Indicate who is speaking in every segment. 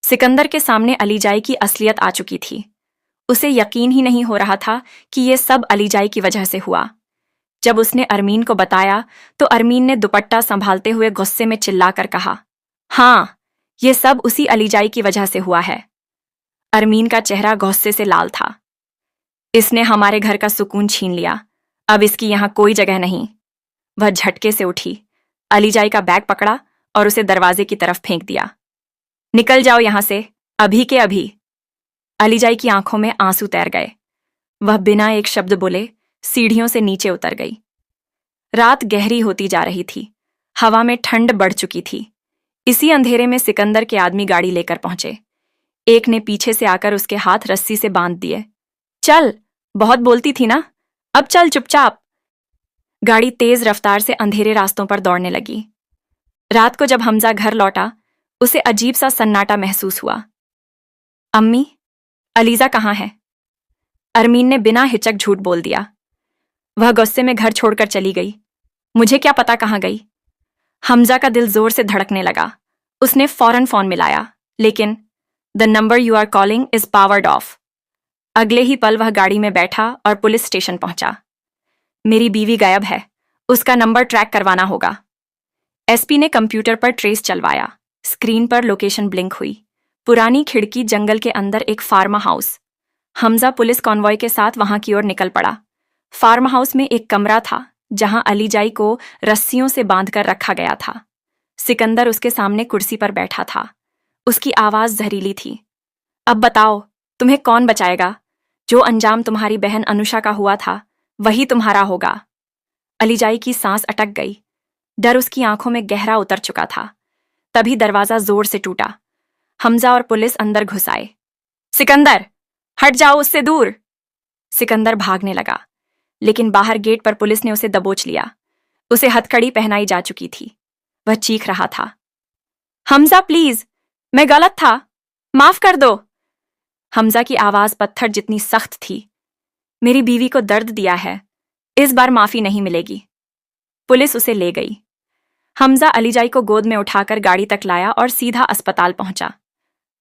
Speaker 1: सिकंदर के सामने अलीजाई की असलियत आ चुकी थी। उसे यकीन ही नहीं हो रहा था कि ये सब अलीजाई की वजह से हुआ। जब उसने अरमीन को बताया तो अरमीन ने दुपट्टा संभालते हुए गुस्से में चिल्लाकर कहा, हाँ, ये सब उसी अलीजाई की वजह से हुआ है। अरमीन का चेहरा गुस्से से लाल था। इसने हमारे घर का सुकून छीन लिया, अब इसकी यहां कोई जगह नहीं। वह झटके से उठी, अलीजाई का बैग पकड़ा और उसे दरवाजे की तरफ फेंक दिया। निकल जाओ यहां से, अभी के अभी। अलीजाई की आंखों में आंसू तैर गए। वह बिना एक शब्द बोले सीढ़ियों से नीचे उतर गई। रात गहरी होती जा रही थी, हवा में ठंड बढ़ चुकी थी। इसी अंधेरे में सिकंदर के आदमी गाड़ी लेकर पहुंचे। एक ने पीछे से आकर उसके हाथ रस्सी से बांध दिए। चल, बहुत बोलती थी ना, अब चल चुपचाप। गाड़ी तेज रफ्तार से अंधेरे रास्तों पर दौड़ने लगी। रात को जब हमजा घर लौटा, उसे अजीब सा सन्नाटा महसूस हुआ। अम्मी, अलीजा कहाँ है? अरमीन ने बिना हिचक झूठ बोल दिया। वह गुस्से में घर छोड़कर चली गई। मुझे क्या पता कहाँ गई। हमजा का दिल जोर से धड़कने लगा। उसने फौरन फोन मिलाया, लेकिन the number you are calling is powered off. अगले ही पल वह गाड़ी में बैठा और पुलिस स्टेशन पहुंचा। मेरी बीवी गायब है, उसका नंबर ट्रैक करवाना होगा। एसपी ने कंप्यूटर पर ट्रेस चलवाया। स्क्रीन पर लोकेशन ब्लिंक हुई। पुरानी खिड़की, जंगल के अंदर एक farm house. Hamza police convoy के साथ वहां की ओर निकल पड़ा। फार्म हाउस में एक कमरा था जहां अलीजाई को रस्सियों से बांधकर रखा गया था। सिकंदर उसके सामने कुर्सी पर बैठा था। उसकी आवाज जहरीली थी। अब बताओ, तुम्हें कौन बचाएगा? जो अंजाम तुम्हारी बहन अनुषा का हुआ था, वही तुम्हारा होगा। अलीजाई की सांस अटक गई। डर उसकी आंखों में गहरा उतर चुका था। तभी दरवाजा जोर से टूटा। हमजा और पुलिस अंदर घुस आए। सिकंदर, हट जाओ उससे दूर। सिकंदर भागने लगा, लेकिन बाहर गेट पर पुलिस ने उसे दबोच लिया। उसे हथकड़ी पहनाई जा चुकी थी। वह चीख रहा था, हमजा प्लीज, मैं गलत था, माफ कर दो। हमजा की आवाज पत्थर जितनी सख्त थी। मेरी बीवी को दर्द दिया है, इस बार माफी नहीं मिलेगी। पुलिस उसे ले गई। हमजा अलीजाई को गोद में उठाकर गाड़ी तक लाया और सीधा अस्पताल पहुंचा।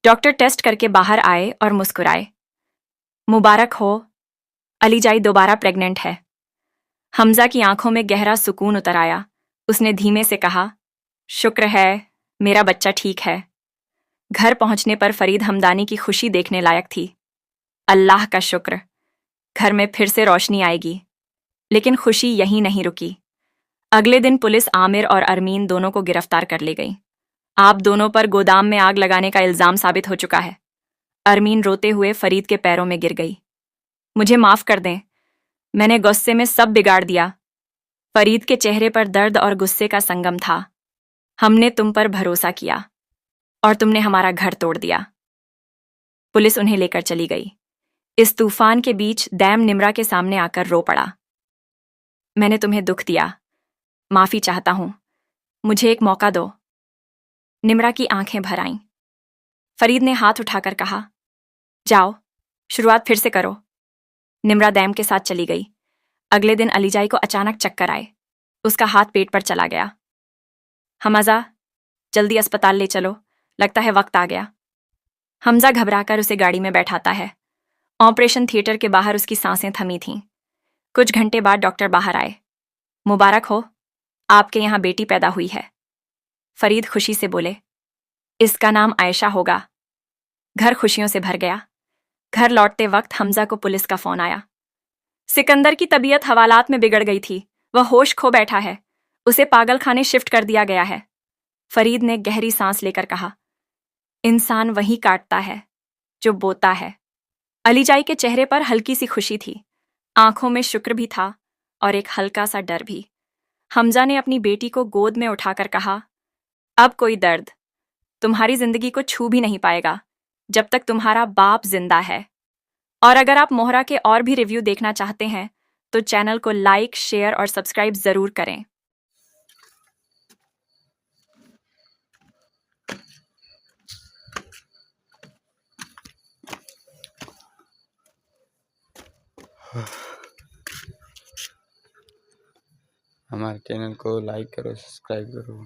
Speaker 1: डॉक्टर टेस्ट करके बाहर आए और मुस्कुराए। मुबारक हो, अलीजाई दोबारा प्रेग्नेंट है। हमजा की आंखों में गहरा सुकून उतर आया। उसने धीमे से कहा, शुक्र है, मेरा बच्चा ठीक है। घर पहुंचने पर फरीद हमदानी की खुशी देखने लायक थी। अल्लाह का शुक्र, घर में फिर से रोशनी आएगी। लेकिन खुशी यहीं नहीं रुकी। अगले दिन पुलिस आमिर और अरमीन दोनों को गिरफ्तार कर ले गई। आप दोनों पर गोदाम में आग लगाने का इल्जाम साबित हो चुका है। अरमीन रोते हुए फरीद के पैरों में गिर गई। मुझे माफ कर दें, मैंने गुस्से में सब बिगाड़ दिया। फरीद के चेहरे पर दर्द और गुस्से का संगम था। हमने तुम पर भरोसा किया और तुमने हमारा घर तोड़ दिया। पुलिस उन्हें लेकर चली गई। इस तूफान के बीच दैम निम्रा के सामने आकर रो पड़ा। मैंने तुम्हें दुख दिया, माफी चाहता हूं, मुझे एक मौका दो। निम्रा की आंखें भर आईं। फरीद ने हाथ उठाकर कहा, जाओ, शुरुआत फिर से करो। निम्रा दैम के साथ चली गई। अगले दिन अलीजाई को अचानक चक्कर आए। उसका हाथ पेट पर चला गया। हमजा, जल्दी अस्पताल ले चलो, लगता है वक्त आ गया। हमजा घबराकर उसे गाड़ी में बैठाता है। ऑपरेशन थिएटर के बाहर उसकी सांसें थमी थीं। कुछ घंटे बाद डॉक्टर बाहर आए। मुबारक हो, आपके यहाँ बेटी पैदा हुई है। फरीद खुशी से बोले, इसका नाम आयशा होगा। घर खुशियों से भर गया। घर लौटते वक्त हमजा को पुलिस का फोन आया। सिकंदर की तबीयत हवालात में बिगड़ गई थी। वह होश खो बैठा है। उसे पागल खाने शिफ्ट कर दिया गया है। फरीद ने गहरी सांस लेकर कहा, इंसान वही काटता है जो बोता है। अलीजाई के चेहरे पर हल्की सी खुशी थी। आंखों में शुक्र भी था और एक हल्का सा डर भी। हमजा ने अपनी बेटी को गोद में उठाकर कहा, अब कोई दर्द तुम्हारी जिंदगी को छू भी नहीं पाएगा जब तक तुम्हारा बाप जिंदा है। और अगर आप मोहरा के और भी रिव्यू देखना चाहते हैं तो चैनल को लाइक, शेयर और सब्सक्राइब जरूर करें।
Speaker 2: हमारे चैनल को लाइक करो, सब्सक्राइब करो।